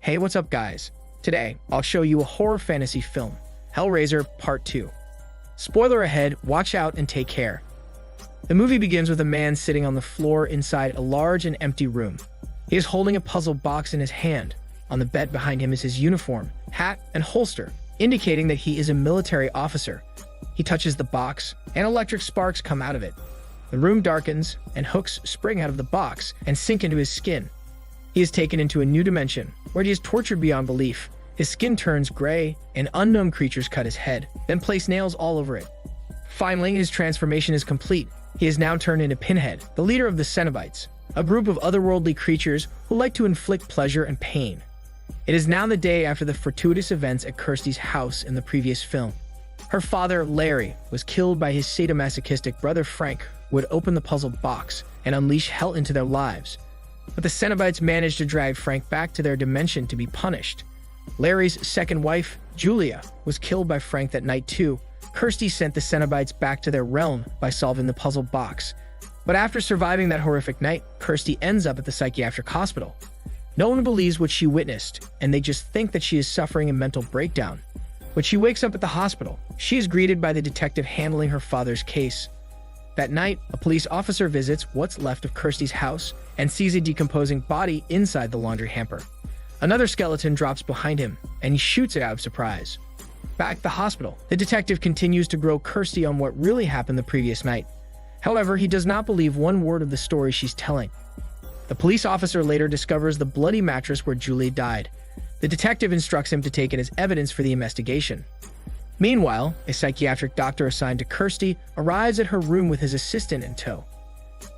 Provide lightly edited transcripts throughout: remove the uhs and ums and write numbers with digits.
Hey, what's up guys? Today, I'll show you a horror fantasy film, HELLRAISER Part 2. Spoiler ahead, watch out and take care. The movie begins with a man sitting on the floor inside a large and empty room. He is holding a puzzle box in his hand. On the bed behind him is his uniform, hat, and holster, indicating that he is a military officer. He touches the box, and electric sparks come out of it. The room darkens, and hooks spring out of the box and sink into his skin. He is taken into a new dimension, where he is tortured beyond belief. His skin turns gray, and unknown creatures cut his head, then place nails all over it. Finally, his transformation is complete. He is now turned into Pinhead, the leader of the Cenobites, a group of otherworldly creatures who like to inflict pleasure and pain. It is now the day after the fortuitous events at Kirsty's house in the previous film. Her father, Larry, was killed by his sadomasochistic brother Frank, who would open the puzzle box and unleash hell into their lives. But the Cenobites managed to drag Frank back to their dimension to be punished. Larry's second wife, Julia, was killed by Frank that night too. Kirsty sent the Cenobites back to their realm by solving the puzzle box. But after surviving that horrific night, Kirsty ends up at the psychiatric hospital. No one believes what she witnessed, and they just think that she is suffering a mental breakdown. When she wakes up at the hospital, she is greeted by the detective handling her father's case. That night, a police officer visits what's left of Kirsty's house and sees a decomposing body inside the laundry hamper. Another skeleton drops behind him, and he shoots it out of surprise. Back at the hospital, the detective continues to grill Kirsty on what really happened the previous night. However, he does not believe one word of the story she's telling. The police officer later discovers the bloody mattress where Julia died. The detective instructs him to take it as evidence for the investigation. Meanwhile, a psychiatric doctor assigned to Kirsty arrives at her room with his assistant in tow.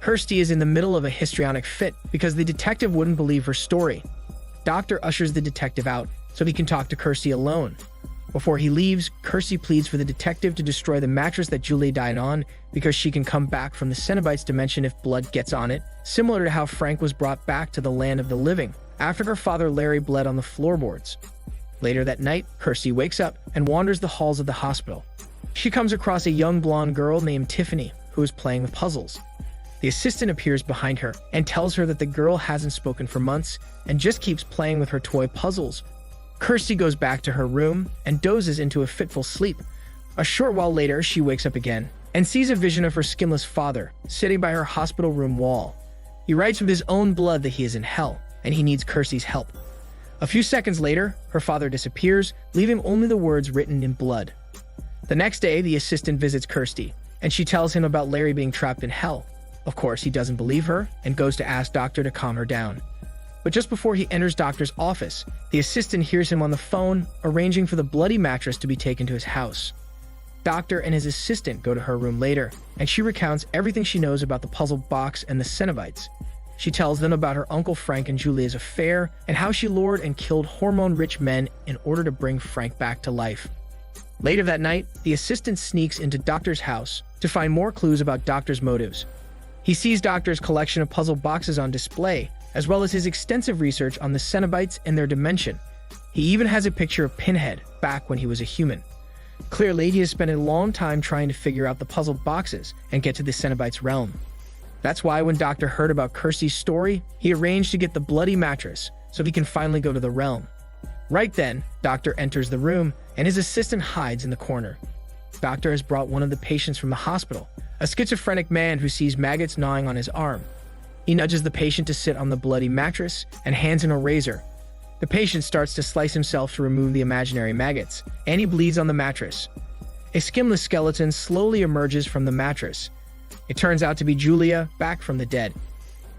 Kirsty is in the middle of a histrionic fit because the detective wouldn't believe her story. Doctor ushers the detective out so he can talk to Kirsty alone. Before he leaves, Kirsty pleads for the detective to destroy the mattress that Julia died on because she can come back from the Cenobites dimension if blood gets on it, similar to how Frank was brought back to the land of the living after her father Larry bled on the floorboards. Later that night, Kirsty wakes up and wanders the halls of the hospital. She comes across a young blonde girl named Tiffany who is playing with puzzles. The assistant appears behind her and tells her that the girl hasn't spoken for months and just keeps playing with her toy puzzles. Kirsty goes back to her room and dozes into a fitful sleep. A short while later, she wakes up again and sees a vision of her skinless father sitting by her hospital room wall. He writes with his own blood that he is in hell and he needs Kirsty's help. A few seconds later, her father disappears, leaving only the words written in blood. The next day, the assistant visits Kirsty and she tells him about Larry being trapped in hell. Of course, he doesn't believe her and goes to ask Doctor to calm her down. But just before he enters Doctor's office, the assistant hears him on the phone, arranging for the bloody mattress to be taken to his house. Doctor and his assistant go to her room later, and she recounts everything she knows about the puzzle box and the Cenobites. She tells them about her Uncle Frank and Julia's affair, and how she lured and killed hormone-rich men in order to bring Frank back to life. Later that night, the assistant sneaks into Doctor's house to find more clues about Doctor's motives. He sees Doctor's collection of puzzle boxes on display, as well as his extensive research on the Cenobites and their dimension. He even has a picture of Pinhead back when he was a human. Clearly, he has spent a long time trying to figure out the puzzle boxes and get to the Cenobites' realm. That's why when Doctor heard about Kirsty's story, he arranged to get the bloody mattress so he can finally go to the realm. Right then, Doctor enters the room and his assistant hides in the corner. Doctor has brought one of the patients from the hospital, a schizophrenic man who sees maggots gnawing on his arm. He nudges the patient to sit on the bloody mattress and hands him a razor. The patient starts to slice himself to remove the imaginary maggots, and he bleeds on the mattress. A skinless skeleton slowly emerges from the mattress. It turns out to be Julia, back from the dead.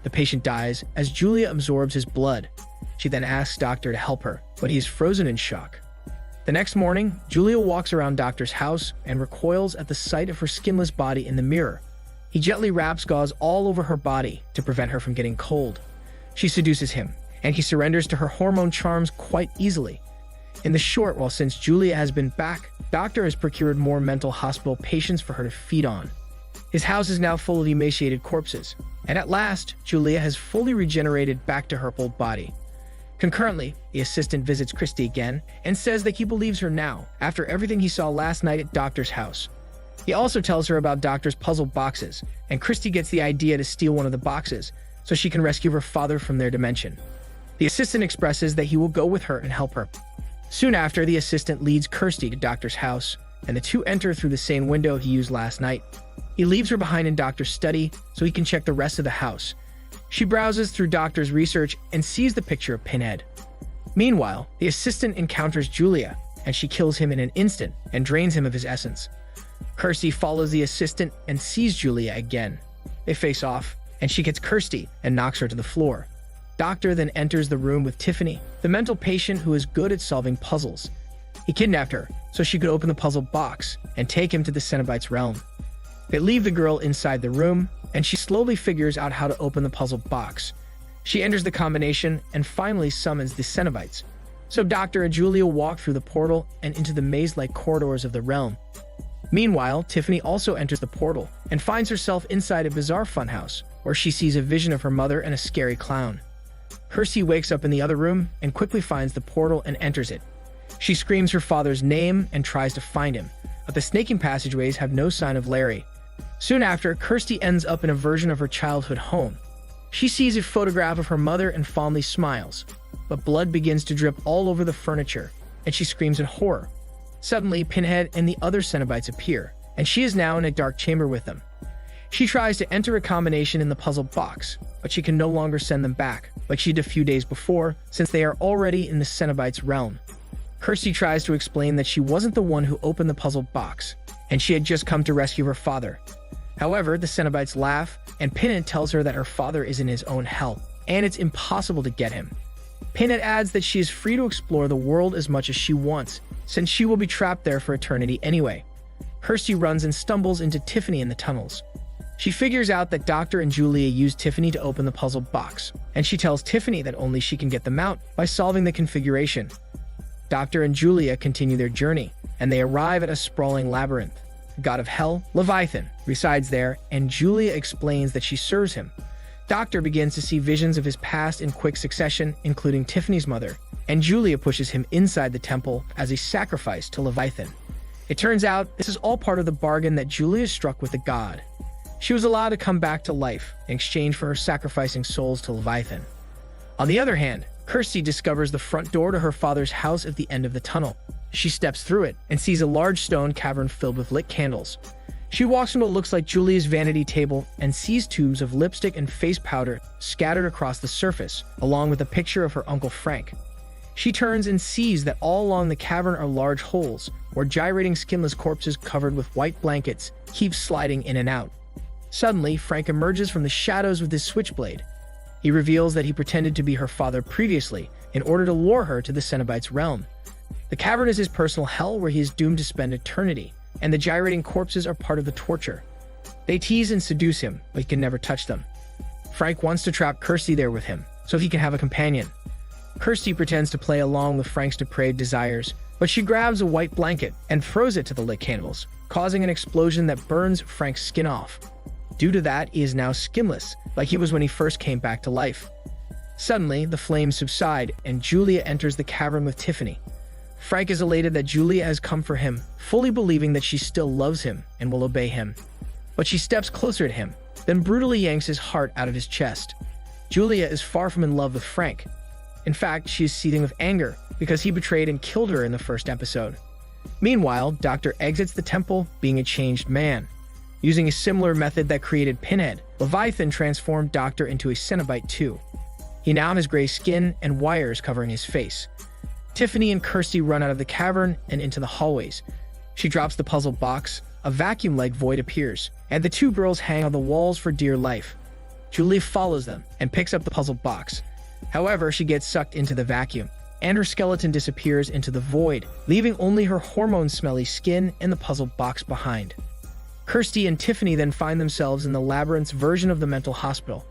The patient dies as Julia absorbs his blood. She then asks Doctor to help her, but he is frozen in shock. The next morning, Julia walks around Doctor's house and recoils at the sight of her skinless body in the mirror. He gently wraps gauze all over her body to prevent her from getting cold. She seduces him, and he surrenders to her hormone charms quite easily. In the short while since Julia has been back, Doctor has procured more mental hospital patients for her to feed on. His house is now full of emaciated corpses, and at last, Julia has fully regenerated back to her old body. Concurrently, the assistant visits Kirsty again and says that he believes her now, after everything he saw last night at Doctor's house. He also tells her about Doctor's puzzle boxes, and Kirsty gets the idea to steal one of the boxes so she can rescue her father from their dimension. The assistant expresses that he will go with her and help her. Soon after, the assistant leads Kirsty to Doctor's house, and the two enter through the same window he used last night. He leaves her behind in Doctor's study so he can check the rest of the house. She browses through Doctor's research and sees the picture of Pinhead. Meanwhile, the assistant encounters Julia, and she kills him in an instant and drains him of his essence. Kirsty follows the assistant and sees Julia again. They face off, and she gets Kirsty and knocks her to the floor. Doctor then enters the room with Tiffany, the mental patient who is good at solving puzzles. He kidnapped her so she could open the puzzle box and take him to the Cenobite's realm. They leave the girl inside the room, and she slowly figures out how to open the puzzle box. She enters the combination and finally summons the Cenobites. So Doctor and Julia walk through the portal and into the maze-like corridors of the realm. Meanwhile, Tiffany also enters the portal and finds herself inside a bizarre funhouse, where she sees a vision of her mother and a scary clown. Kirsty wakes up in the other room and quickly finds the portal and enters it. She screams her father's name and tries to find him, but the snaking passageways have no sign of Larry. Soon after, Kirsty ends up in a version of her childhood home. She sees a photograph of her mother and fondly smiles, but blood begins to drip all over the furniture, and she screams in horror. Suddenly, Pinhead and the other Cenobites appear, and she is now in a dark chamber with them. She tries to enter a combination in the puzzle box, but she can no longer send them back, like she did a few days before, since they are already in the Cenobites' realm. Kirsty tries to explain that she wasn't the one who opened the puzzle box, and she had just come to rescue her father. However, the Cenobites laugh, and Pinhead tells her that her father is in his own hell, and it's impossible to get him. Pinhead adds that she is free to explore the world as much as she wants, since she will be trapped there for eternity anyway. Kirsty runs and stumbles into Tiffany in the tunnels. She figures out that Doctor and Julia used Tiffany to open the puzzle box, and she tells Tiffany that only she can get them out by solving the configuration. Doctor and Julia continue their journey, and they arrive at a sprawling labyrinth. The god of hell, Leviathan, resides there, and Julia explains that she serves him. Doctor begins to see visions of his past in quick succession, including Tiffany's mother, and Julia pushes him inside the temple as a sacrifice to Leviathan. It turns out this is all part of the bargain that Julia struck with the god. She was allowed to come back to life in exchange for her sacrificing souls to Leviathan. On the other hand, Kirsty discovers the front door to her father's house at the end of the tunnel. She steps through it and sees a large stone cavern filled with lit candles. She walks on what looks like Julia's vanity table and sees tubes of lipstick and face powder scattered across the surface, along with a picture of her Uncle Frank. She turns and sees that all along the cavern are large holes, where gyrating skinless corpses covered with white blankets keep sliding in and out. Suddenly, Frank emerges from the shadows with his switchblade. He reveals that he pretended to be her father previously in order to lure her to the Cenobites' realm. The cavern is his personal hell where he is doomed to spend eternity, and the gyrating corpses are part of the torture. They tease and seduce him, but he can never touch them. Frank wants to trap Kirsty there with him, so he can have a companion. Kirsty pretends to play along with Frank's depraved desires, but she grabs a white blanket and throws it to the lit candles, causing an explosion that burns Frank's skin off. Due to that, he is now skinless, like he was when he first came back to life. Suddenly, the flames subside, and Julia enters the cavern with Tiffany. Frank is elated that Julia has come for him, fully believing that she still loves him and will obey him. But she steps closer to him, then brutally yanks his heart out of his chest. Julia is far from in love with Frank. In fact, she is seething with anger because he betrayed and killed her in the first episode. Meanwhile, Doctor exits the temple being a changed man. Using a similar method that created Pinhead, Leviathan transformed Doctor into a Cenobite too. He now has gray skin and wires covering his face. Tiffany and Kirsty run out of the cavern and into the hallways. She drops the puzzle box, a vacuum-like void appears, and the two girls hang on the walls for dear life. Julia follows them and picks up the puzzle box. However, she gets sucked into the vacuum, and her skeleton disappears into the void, leaving only her hormone-smelly skin and the puzzle box behind. Kirsty and Tiffany then find themselves in the labyrinth's version of the mental hospital.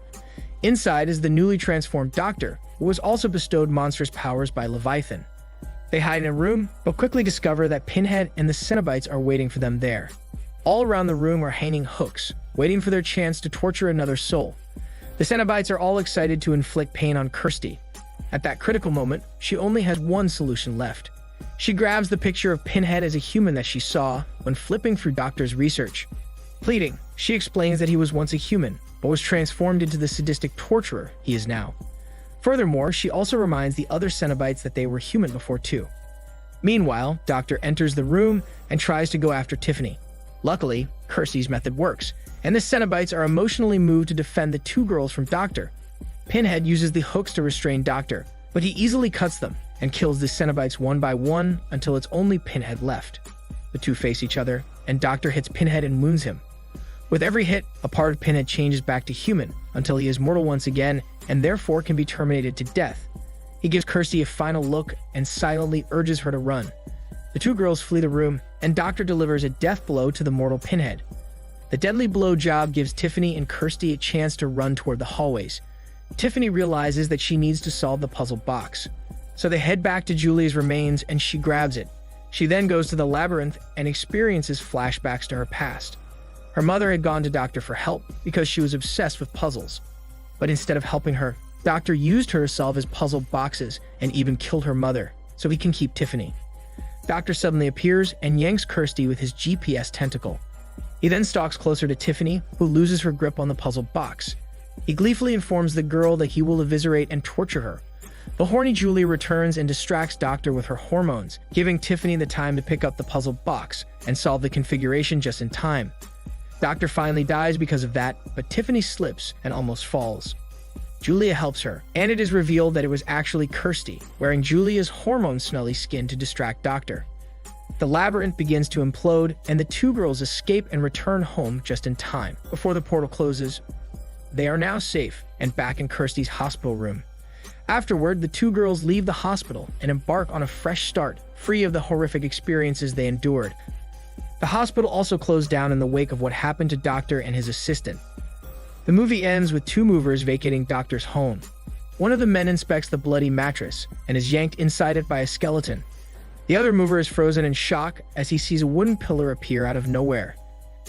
Inside is the newly transformed Doctor, who was also bestowed monstrous powers by Leviathan. They hide in a room, but quickly discover that Pinhead and the Cenobites are waiting for them there. All around the room are hanging hooks, waiting for their chance to torture another soul. The Cenobites are all excited to inflict pain on Kirsty. At that critical moment, she only has one solution left. She grabs the picture of Pinhead as a human that she saw when flipping through Doctor's research. Pleading, she explains that he was once a human, but was transformed into the sadistic torturer he is now. Furthermore, she also reminds the other Cenobites that they were human before too. Meanwhile, Doctor enters the room and tries to go after Tiffany. Luckily, Kirsty's method works, and the Cenobites are emotionally moved to defend the two girls from Doctor. Pinhead uses the hooks to restrain Doctor, but he easily cuts them and kills the Cenobites one by one until it's only Pinhead left. The two face each other, and Doctor hits Pinhead and wounds him. With every hit, a part of Pinhead changes back to human until he is mortal once again and therefore can be terminated to death. He gives Kirsty a final look and silently urges her to run. The two girls flee the room, and Doctor delivers a death blow to the mortal Pinhead. The deadly blow job gives Tiffany and Kirsty a chance to run toward the hallways. Tiffany realizes that she needs to solve the puzzle box, so they head back to Julia's remains and she grabs it. She then goes to the labyrinth and experiences flashbacks to her past. Her mother had gone to Doctor for help because she was obsessed with puzzles. But instead of helping her, Doctor used her to solve his puzzle boxes and even killed her mother so he can keep Tiffany. Doctor suddenly appears and yanks Kirsty with his GPS tentacle. He then stalks closer to Tiffany, who loses her grip on the puzzle box. He gleefully informs the girl that he will eviscerate and torture her. The horny Julia returns and distracts Doctor with her hormones, giving Tiffany the time to pick up the puzzle box and solve the configuration just in time. Doctor finally dies because of that, but Tiffany slips and almost falls. Julia helps her, and it is revealed that it was actually Kirsty, wearing Julia's hormone-smelly skin to distract Doctor. The labyrinth begins to implode, and the two girls escape and return home just in time, before the portal closes. They are now safe and back in Kirsty's hospital room. Afterward, the two girls leave the hospital and embark on a fresh start, free of the horrific experiences they endured. The hospital also closed down in the wake of what happened to Doctor and his assistant. The movie ends with two movers vacating Doctor's home. One of the men inspects the bloody mattress and is yanked inside it by a skeleton. The other mover is frozen in shock as he sees a wooden pillar appear out of nowhere.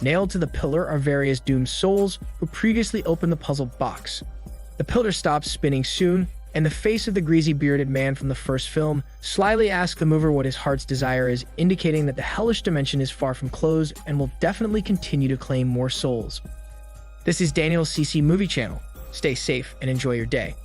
Nailed to the pillar are various doomed souls who previously opened the puzzle box. The pillar stops spinning soon, and the face of the greasy bearded man from the first film slyly asks the mover what his heart's desire is, indicating that the hellish dimension is far from closed and will definitely continue to claim more souls. This is Daniel's CC Movie Channel. Stay safe and enjoy your day.